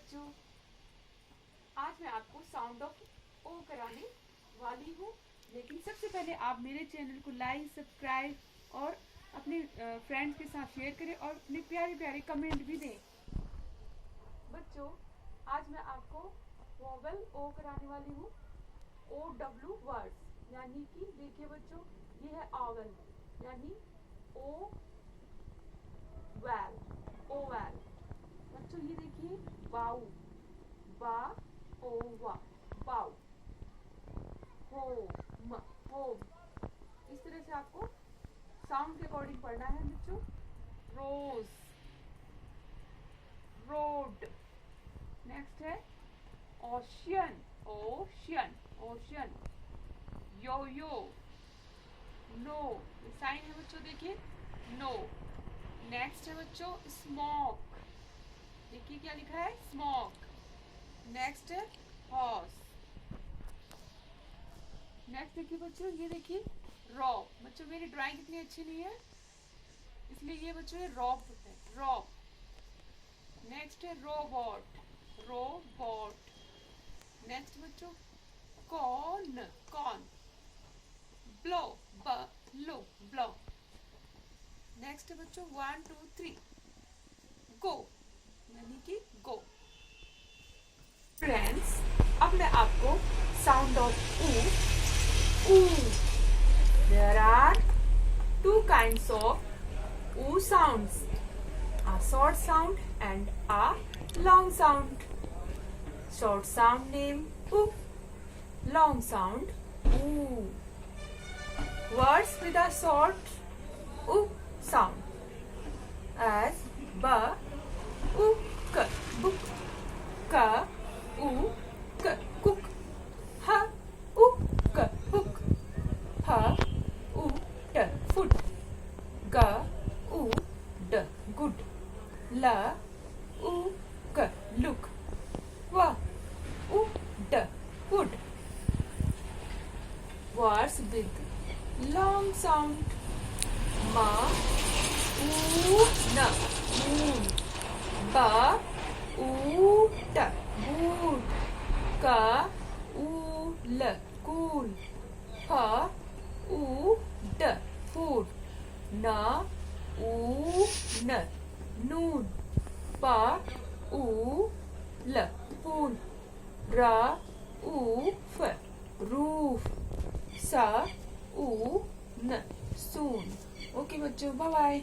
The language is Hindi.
बच्चों, आज मैं आपको साउंड ऑफ ओ कराने वाली हूँ। लेकिन सबसे पहले आप मेरे चैनल को लाइक, सब्सक्राइब और अपने फ्रेंड्स के साथ शेयर करें और अपने प्यारे प्यारे कमेंट भी दें। बच्चों, आज मैं आपको वोवेल ओ कराने वाली हूँ। OW वर्ड्स, यानी कि देखिए बच्चों, ये है ऑवल यानी ओ वैल, ओवैल। बच्चों ये देखिए बाउ, बा ओ वा, बाउ। Home, home. इस तरह से आपको साउंड के अकॉर्डिंग पढ़ना है बच्चों। रोज, रोड। नेक्स्ट है ओशियन, ओशियन, ओशियन। यो यो, नो। साइन है बच्चों, देखिए नो। नेक्स्ट है बच्चों स्मोक, देखिए क्या लिखा है, स्मोक। नेक्स्ट है हॉर्स। नेक्स्ट देखिए बच्चों, ये देखिए रॉ। बच्चों मेरी ड्राइंग इतनी अच्छी नहीं है, इसलिए ये बच्चों ये रॉब होता है, रॉब। नेक्स्ट है रोबोट, रोबोट। नेक्स्ट बच्चों corn, corn. Blow, blow, blow. Next है बच्चों 1 2 3 गो, यानी कि गो। फ्रेंड्स, अब मैं आपको साउंड ऑफ ऊ, there are two kinds of oo sounds, a short sound and a long sound. Short sound name oo, long sound oo. Words with a short oo sound as ba, ook, book, ka, ook, cook, ha, ook, hook, ha, oot, foot, ga, ood, good, la, ook, look, wa, ood, wood. Words with long sound ma, oon, moon, ba, oot, boot, ka, ool, cool, pa, ood, food, na, oon, noon, pa, ool, pool, ra, oof, roof, sa, oon, soon. Okay बच्चों, बाय बाय।